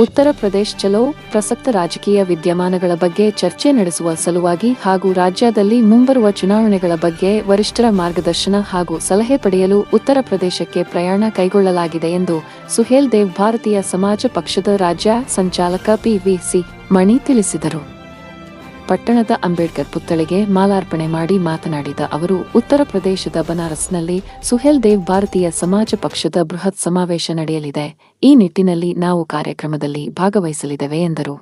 ಉತ್ತರ ಪ್ರದೇಶ ಚಲೋ ಪ್ರಸಕ್ತ ರಾಜಕೀಯ ವಿದ್ಯಮಾನಗಳ ಬಗ್ಗೆ ಚರ್ಚೆ ನಡೆಸುವ ಸಲುವಾಗಿ ಹಾಗೂ ರಾಜ್ಯದಲ್ಲಿ ಮುಂಬರುವ ಚುನಾವಣೆಗಳ ಬಗ್ಗೆ ವರಿಷ್ಠರ ಮಾರ್ಗದರ್ಶನ ಹಾಗೂ ಸಲಹೆ ಪಡೆಯಲು ಉತ್ತರ ಪ್ರದೇಶಕ್ಕೆ ಪ್ರಯಾಣ ಕೈಗೊಳ್ಳಲಾಗಿದೆ ಎಂದು ಸುಹೇಲ್ ದೇವ್ ಭಾರತೀಯ ಸಮಾಜ ಪಕ್ಷದ ರಾಜ್ಯ ಸಂಚಾಲಕ ಪಿ.ವಿ.ಸಿ. ಮಣಿ ತಿಳಿಸಿದರು. ಪಟ್ಟಣದ ಅಂಬೇಡ್ಕರ್ ಪುತ್ಥಳಿಗೆ ಮಾಲಾರ್ಪಣೆ ಮಾಡಿ ಮಾತನಾಡಿದ ಅವರು, ಉತ್ತರ ಪ್ರದೇಶದ ಬನಾರಸ್ನಲ್ಲಿ ಸುಹೇಲ್ ದೇವ್ ಭಾರತೀಯ ಸಮಾಜ ಪಕ್ಷದ ಬೃಹತ್ ಸಮಾವೇಶ ನಡೆಯಲಿದೆ. ಈ ನಿಟ್ಟಿನಲ್ಲಿ ನಾವು ಕಾರ್ಯಕ್ರಮದಲ್ಲಿ ಭಾಗವಹಿಸಲಿದ್ದೇವೆ ಎಂದರು.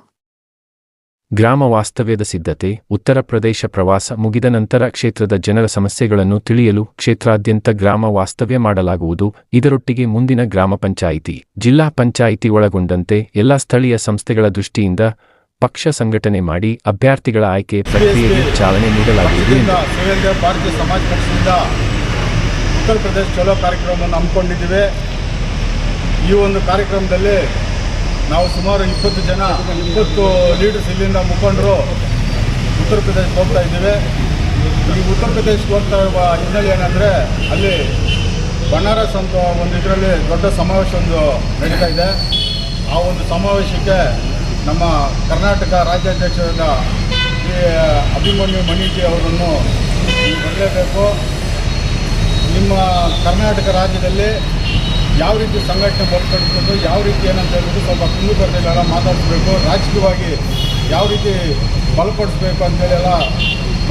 ಗ್ರಾಮ ವಾಸ್ತವ್ಯದ ಸಿದ್ಧತೆ. ಉತ್ತರ ಪ್ರದೇಶ ಪ್ರವಾಸ ಮುಗಿದ ನಂತರ ಕ್ಷೇತ್ರದ ಜನರ ಸಮಸ್ಯೆಗಳನ್ನು ತಿಳಿಯಲು ಕ್ಷೇತ್ರಾದ್ಯಂತ ಗ್ರಾಮ ವಾಸ್ತವ್ಯ ಮಾಡಲಾಗುವುದು. ಇದರೊಟ್ಟಿಗೆ ಮುಂದಿನ ಗ್ರಾಮ ಪಂಚಾಯಿತಿ, ಜಿಲ್ಲಾ ಪಂಚಾಯಿತಿ ಒಳಗೊಂಡಂತೆ ಎಲ್ಲ ಸ್ಥಳೀಯ ಸಂಸ್ಥೆಗಳ ದೃಷ್ಟಿಯಿಂದ ಪಕ್ಷ ಸಂಘಟನೆ ಮಾಡಿ ಅಭ್ಯರ್ಥಿಗಳ ಆಯ್ಕೆ ಪ್ರಕ್ರಿಯೆಗೆ ಚಾಲನೆ ನೀಡಲಾಗುವುದು. ಸುಹೇಲ್ ದೇವ್ ಭಾರತೀಯ ಸಮಾಜ ಪಕ್ಷದಿಂದ ಉತ್ತರ ಪ್ರದೇಶ ಚಲೋ ಕಾರ್ಯಕ್ರಮವನ್ನು ಹಮ್ಮಿಕೊಂಡಿದ್ದೇವೆ. ಈ ಒಂದು ಕಾರ್ಯಕ್ರಮದಲ್ಲಿ ನಾವು ಸುಮಾರು 20 ಲೀಡರ್ಸ್ ಇಲ್ಲಿಂದ ಮುಖಂಡರು ಉತ್ತರ ಪ್ರದೇಶಕ್ಕೆ ಹೋಗ್ತಾ ಇದ್ದೇವೆ. ಈ ಉತ್ತರ ಪ್ರದೇಶಕ್ಕೆ ಹೋಗ್ತಾ ಇರುವ ಹಿನ್ನೆಲೆ ಏನಂದರೆ, ಅಲ್ಲಿ ಬನಾರಸ್ ಅಂತ ಒಂದು ಇದರಲ್ಲಿ ದೊಡ್ಡ ಸಮಾವೇಶ ಒಂದು ನಡೀತಾ ಇದೆ. ಆ ಒಂದು ಸಮಾವೇಶಕ್ಕೆ ನಮ್ಮ ಕರ್ನಾಟಕ ರಾಜ್ಯಾಧ್ಯಕ್ಷರಾದ ಅಭಿಮನ್ಯು ಮಣಿಜಿ ಅವರನ್ನು ಬರಲೇಬೇಕು. ನಿಮ್ಮ ಕರ್ನಾಟಕ ರಾಜ್ಯದಲ್ಲಿ ಯಾವ ರೀತಿ ಸಂಘಟನೆ ಬಲಪಡಿಸಬೇಕು, ಯಾವ ರೀತಿ ಏನಂತ ಹೇಳ್ಬಿಟ್ಟು ಸ್ವಲ್ಪ ಕುಂದುಕೊರತೆಗಳೆಲ್ಲ ಮಾತಾಡಿಸ್ಬೇಕು, ರಾಜಕೀಯವಾಗಿ ಯಾವ ರೀತಿ ಬಲಪಡಿಸ್ಬೇಕು ಅಂತೇಳೆಲ್ಲ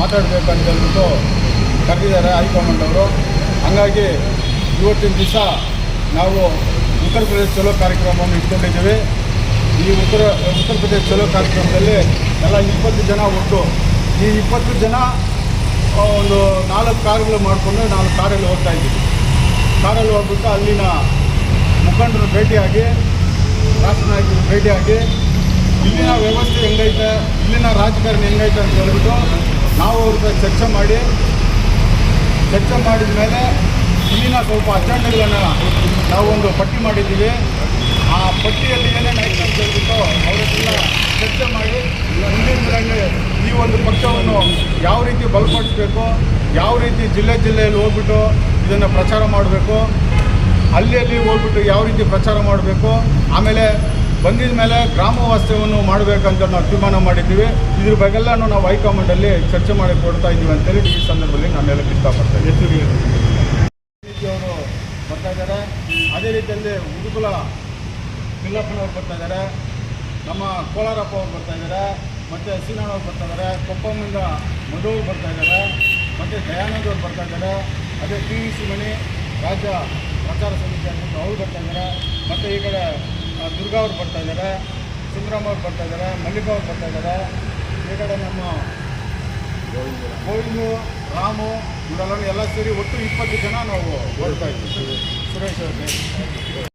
ಮಾತಾಡಬೇಕು ಅಂತ ಹೇಳ್ಬಿಟ್ಟು ಕರೆದಿದ್ದಾರೆ ಹೈಕಮಾಂಡ್ ಅವರು. ಹಾಗಾಗಿ ಇವತ್ತಿನ ದಿವಸ ನಾವು ಉತ್ತರ ಪ್ರದೇಶ ಚಲೋ ಕಾರ್ಯಕ್ರಮವನ್ನು ಇಟ್ಕೊಂಡಿದ್ದೀವಿ. ಈ ಉತ್ತರ ಪ್ರದೇಶ ಚಲೋ ಕಾರ್ಯಕ್ರಮದಲ್ಲಿ ಎಲ್ಲ 20 ಜನ ಒಟ್ಟು. ಈ 20 ಜನ ಒಂದು 4 ಕಾರುಗಳು ಮಾಡಿಕೊಂಡು 4 ಕಾರಲ್ಲಿ ಹೋಗ್ತಾ ಇದ್ದೀವಿ. ಕಾರಲ್ಲಿ ಹೋಗ್ಬಿಟ್ಟು ಅಲ್ಲಿನ ಮುಖಂಡರು ಭೇಟಿಯಾಗಿ, ರಾಷ್ಟ್ರ ನಾಯಕರು ಭೇಟಿಯಾಗಿ, ಇಲ್ಲಿನ ವ್ಯವಸ್ಥೆ ಹೆಂಗೈತೆ, ಇಲ್ಲಿನ ರಾಜಕಾರಣ ಹೆಂಗೈತೆ ಅಂತ ಹೇಳ್ಬಿಟ್ಟು ನಾವು ಅವ್ರ ಚರ್ಚೆ ಮಾಡಿದ ಮೇಲೆ ಇಲ್ಲಿನ ಸ್ವಲ್ಪ ಅಜೆಂಡಗಳನ್ನು ನಾವು ಒಂದು ಪಟ್ಟಿ ಮಾಡಿದ್ದೀವಿ. ಆ ಪಟ್ಟಿಯಲ್ಲಿ ಏನೇನು ಆಯ್ತು ಅಂತ ಹೇಳ್ಬಿಟ್ಟು ಅವರೆಲ್ಲ ಚರ್ಚೆ ಮಾಡಿ ಮುಂದಿನ ಈ ಒಂದು ಪಕ್ಷವನ್ನು ಯಾವ ರೀತಿ ಬಲಪಡಿಸಬೇಕು, ಯಾವ ರೀತಿ ಜಿಲ್ಲೆಯಲ್ಲಿ ಹೋಗ್ಬಿಟ್ಟು ಇದನ್ನು ಪ್ರಚಾರ ಮಾಡಬೇಕು, ಅಲ್ಲಿ ಹೋಗ್ಬಿಟ್ಟು ಯಾವ ರೀತಿ ಪ್ರಚಾರ ಮಾಡಬೇಕು, ಆಮೇಲೆ ಬಂದಿದ ಮೇಲೆ ಗ್ರಾಮ ವಾಸ್ತವ್ಯವನ್ನು ಮಾಡಬೇಕಂತ ನಾವು ತೀರ್ಮಾನ ಮಾಡಿದ್ದೀವಿ. ಇದ್ರ ಬಗ್ಗೆಲ್ಲನೂ ನಾವು ಹೈಕಮಾಂಡಲ್ಲಿ ಚರ್ಚೆ ಮಾಡಿ ಕೊಡ್ತಾ ಇದ್ದೀವಿ ಅಂತೇಳಿ ಈ ಸಂದರ್ಭದಲ್ಲಿ ನಾನು ಹೇಳಕ್ಕೆ ಇಷ್ಟಪಡ್ತೇನೆ. ಅವರು ಬರ್ತಾ ಇದ್ದಾರೆ. ಅದೇ ರೀತಿಯಲ್ಲಿ ಉಡುಗುಲ ಪಿಲ್ಲಪ್ಪನವ್ರು ಬರ್ತಾ ಇದ್ದಾರೆ, ನಮ್ಮ ಕೋಲಾರಪ್ಪ ಅವ್ರು ಬರ್ತಾ ಇದ್ದಾರೆ, ಮತ್ತು ಸೀನಣ್ಣವ್ರು ಬರ್ತಾ ಇದ್ದಾರೆ, ಕೊಪ್ಪಮ್ಮಿಂದ ಮಧುವ್ರು ಬರ್ತಾ ಇದ್ದಾರೆ, ಮತ್ತು ದಯಾನಂದ್ ಅವ್ರು ಬರ್ತಾ ಇದ್ದಾರೆ. ಅದೇ ಪಿ.ವಿ.ಸಿ. ಮಣಿ ರಾಜ್ಯ ಪ್ರಚಾರ ಸಮಿತಿ ಆಗಿದ್ದು ಅವ್ರು ಬರ್ತಾ ಇದ್ದಾರೆ. ಮತ್ತು ಈ ಕಡೆ ದುರ್ಗಾ ಅವ್ರು ಬರ್ತಾ ಇದ್ದಾರೆ, ಸುಂದರಮ್ಮ ಅವ್ರು ಬರ್ತಾ ಇದ್ದಾರೆ, ಮಲ್ಲಿಕಾ ಅವ್ರು ಬರ್ತಾ ಇದ್ದಾರೆ. ಈ ಕಡೆ ನಮ್ಮ ಗೋವಿಂದು, ರಾಮು ಇವರೆಲ್ಲ ಸೇರಿ ಒಟ್ಟು 20 ಜನ ನಾವು ಹೊರಡ್ತಾ ಇದ್ದೀವಿ. ಸುರೇಶ್ ಅವ್ರಿಗೆ